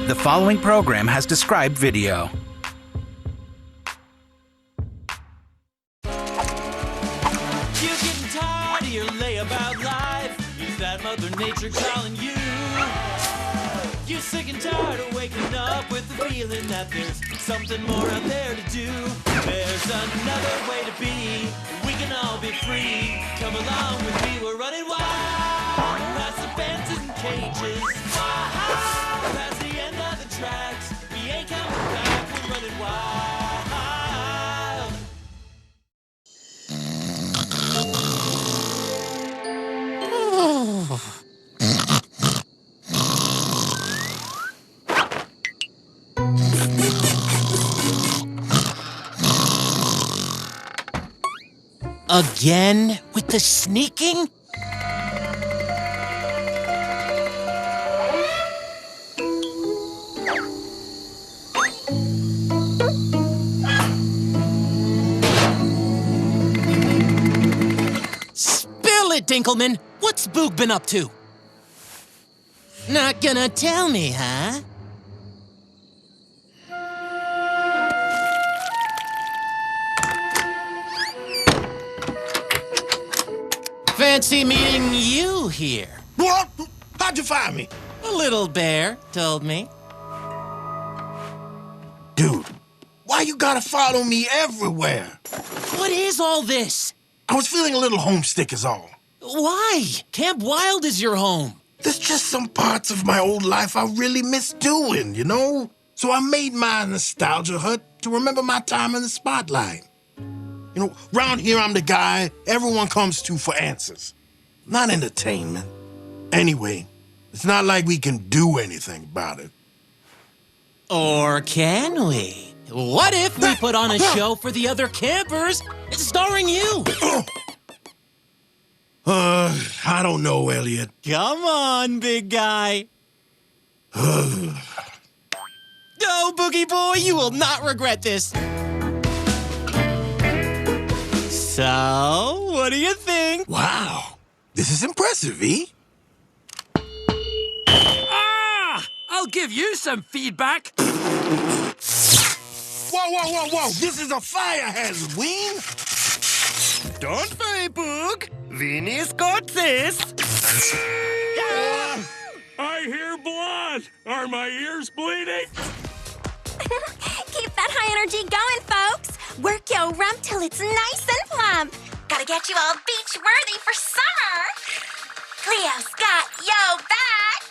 The following program has described video. You're getting tired of your layabout life. Is that Mother Nature calling you? You're sick and tired of waking up with the feeling that there's something more out there to do. There's another way to be. We can all be free. Come along with me, we're running wild. Past the fences and cages. Past the end of the tracks. We ain't coming back, we're running wild. Again with the sneaking? Spill it, Dinkelman. What's Boog been up to? Not gonna tell me, huh? Fancy meeting you here. What? How'd you find me? A little bear told me. Dude, why you gotta follow me everywhere? What is all this? I was feeling a little homesick is all. Why? Camp Wild is your home. There's just some parts of my old life I really miss doing, you know? So I made my nostalgia hut to remember my time in the spotlight. You know, round here I'm the guy everyone comes to for answers, not entertainment. Anyway, it's not like we can do anything about it. Or can we? What if we put on a show for the other campers, starring you? I don't know, Elliot. Come on, big guy. Go, Boogie Boy, you will not regret this. So, what do you think? Wow, this is impressive, E. I'll give you some feedback. Whoa, this is a fire hazard, Ween. Don't worry, Boog. Vinny's got this. I hear blood. Are my ears bleeding? Keep that high energy going, folks. Work your rump till it's nice and plump. Gotta get you all beach-worthy for summer. Cleo's got yo back.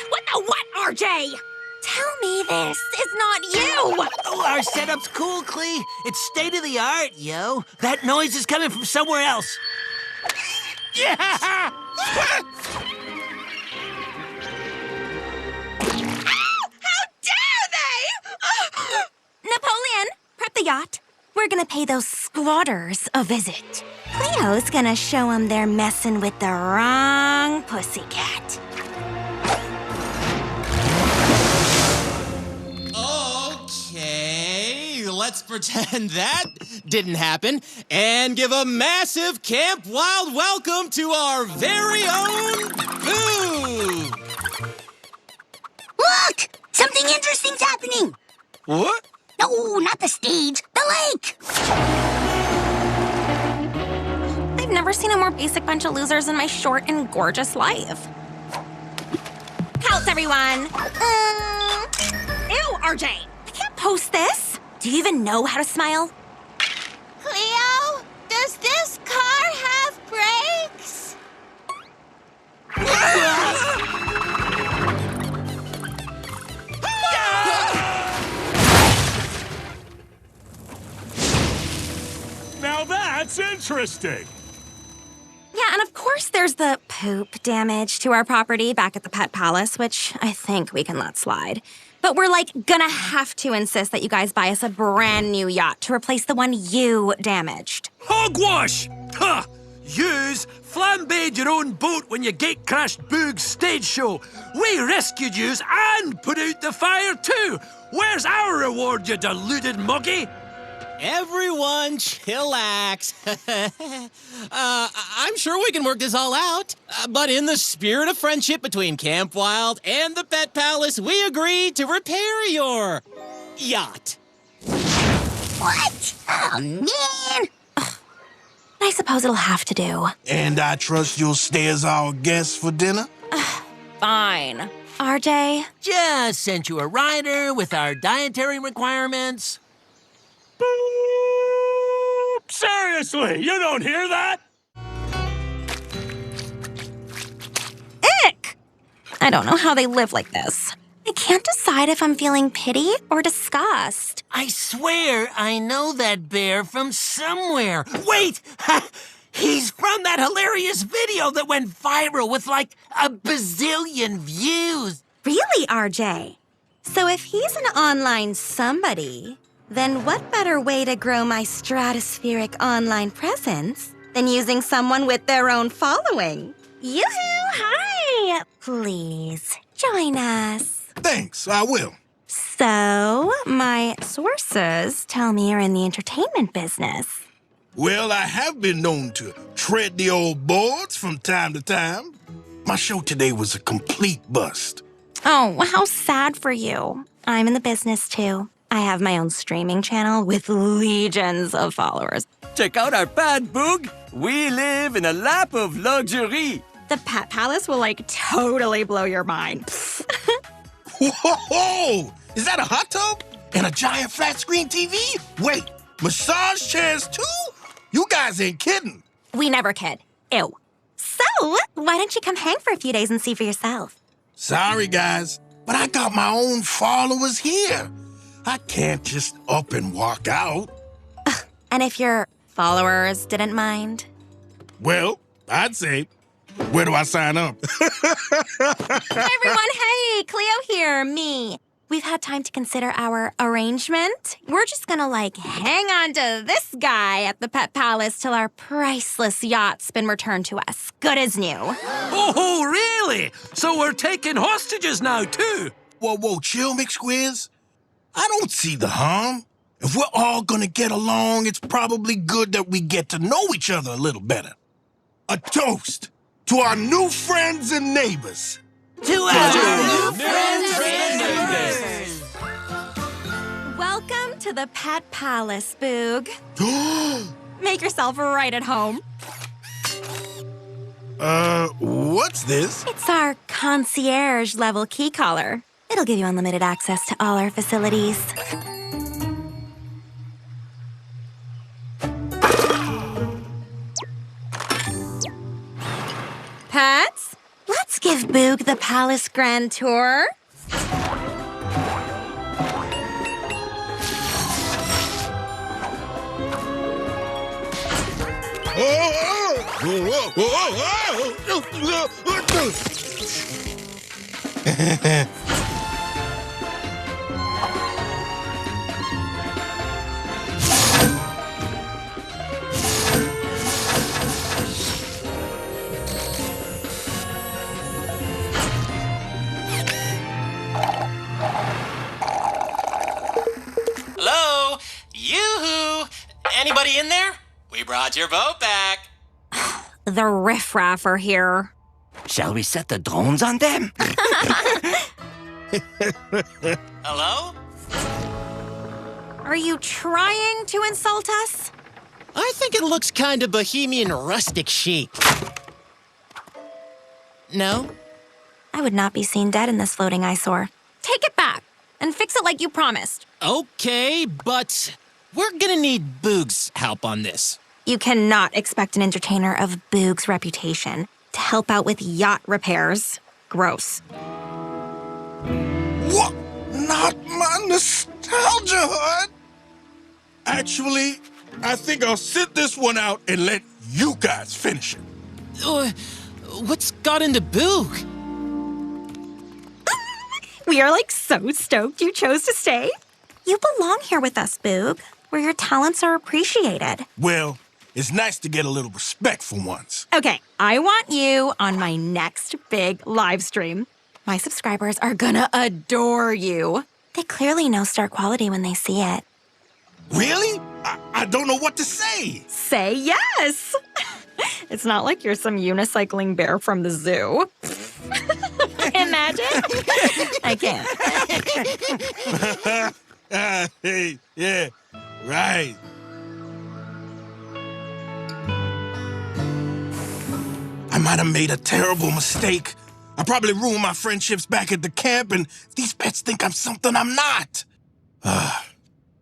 What the what, RJ? Tell me this is not you. Oh, our setup's cool, Clee. It's state-of-the-art, yo. That noise is coming from somewhere else. Yeah! How dare they? Napoleon, prep the yacht. We're gonna pay those squatters a visit. Cleo's gonna show them they're messing with the wrong pussycat. Okay, let's pretend that didn't happen and give a massive Camp Wild welcome to our very own Boog. Look! Something interesting's happening. What? No, not the stage. The lake! I've never seen a more basic bunch of losers in my short and gorgeous life. Counts, everyone. Ew, RJ. I can't post this. Do you even know how to smile? Cleo, does this car have brakes? Now that's interesting. Yeah, and of course there's the poop damage to our property back at the Pet Palace, which I think we can let slide. But we're, gonna have to insist that you guys buy us a brand new yacht to replace the one you damaged. Hogwash! Ha! Yous flambéed your own boat when you gate-crashed Boog's stage show. We rescued yous and put out the fire too. Where's our reward, you deluded muggy? Everyone, chillax. I'm sure we can work this all out. But in the spirit of friendship between Camp Wild and the Pet Palace, we agreed to repair your yacht. What? Oh, man. Ugh. I suppose it'll have to do. And I trust you'll stay as our guest for dinner? Fine. RJ? Just sent you a rider with our dietary requirements. Boop. Seriously, you don't hear that? Ick! I don't know how they live like this. I can't decide if I'm feeling pity or disgust. I swear I know that bear from somewhere. Wait! He's from that hilarious video that went viral with like a bazillion views. Really, RJ? So if he's an online somebody, then what better way to grow my stratospheric online presence than using someone with their own following? Yoo-hoo! Hi! Please, join us. Thanks, I will. So, my sources tell me you're in the entertainment business. Well, I have been known to tread the old boards from time to time. My show today was a complete bust. Oh, how sad for you. I'm in the business too. I have my own streaming channel with legions of followers. Check out our pad, Boog. We live in a lap of luxury. The Pet Palace will totally blow your mind. Whoa! Is that a hot tub? And a giant flat screen TV? Wait, massage chairs too? You guys ain't kidding. We never kid. Ew. So, why don't you come hang for a few days and see for yourself? Sorry, guys, but I got my own followers here. I can't just up and walk out. And if your followers didn't mind? Well, I'd say, where do I sign up? Hi, everyone. Hey, Cleo here, me. We've had time to consider our arrangement. We're just gonna, hang on to this guy at the Pet Palace till our priceless yacht's been returned to us. Good as new. Oh, really? So we're taking hostages now, too? Whoa, chill, McSquiz. I don't see the harm. If we're all gonna get along, it's probably good that we get to know each other a little better. A toast to our new friends and neighbors. To our new friends and neighbors. Welcome to the Pet Palace, Boog. Make yourself right at home. What's this? It's our concierge-level key collar. It'll give you unlimited access to all our facilities. Pets, let's give Boog the Palace Grand Tour. Hello? Yoo-hoo! Anybody in there? We brought your boat back. The riffraff are here. Shall we set the drones on them? Hello? Are you trying to insult us? I think it looks kind of bohemian rustic chic. No? I would not be seen dead in this floating eyesore. Take it back and fix it like you promised. Okay, but we're gonna need Boog's help on this. You cannot expect an entertainer of Boog's reputation to help out with yacht repairs. Gross. What? Not my nostalgia hut? Actually, I think I'll sit this one out and let you guys finish it. What's got into Boog? We are so stoked you chose to stay. You belong here with us, Boog, where your talents are appreciated. Well, it's nice to get a little respect for once. Okay, I want you on my next big live stream. My subscribers are gonna adore you. They clearly know star quality when they see it. Really? I don't know what to say. Say yes. It's not like you're some unicycling bear from the zoo. Imagine? I can't. Hey, yeah, right. I might have made a terrible mistake. I probably ruined my friendships back at the camp, and these pets think I'm something I'm not.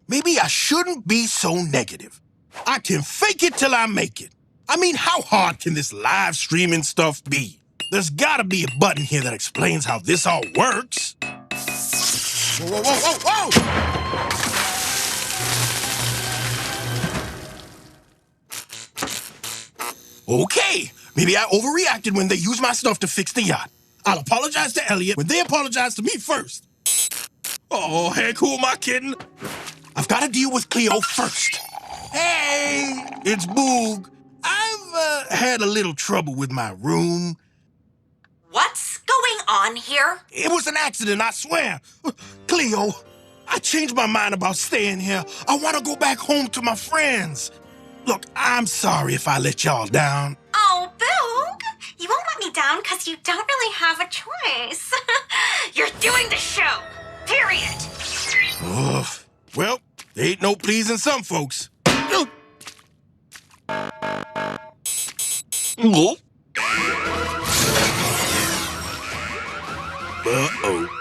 Maybe I shouldn't be so negative. I can fake it till I make it. I mean, how hard can this live streaming stuff be? There's gotta be a button here that explains how this all works. Whoa, whoa, whoa, whoa, whoa! Okay, maybe I overreacted when they used my stuff to fix the yacht. I'll apologize to Elliot when they apologize to me first. Oh, heck, who am I kidding? I've got to deal with Cleo first. Hey, it's Boog. I've had a little trouble with my room. What's going on here? It was an accident, I swear. Cleo, I changed my mind about staying here. I want to go back home to my friends. Look, I'm sorry if I let y'all down. Oh, Boog, you won't let me down because you don't really have a choice. You're doing the show, period. Ugh. Well, there ain't no pleasing some folks. Uh-oh.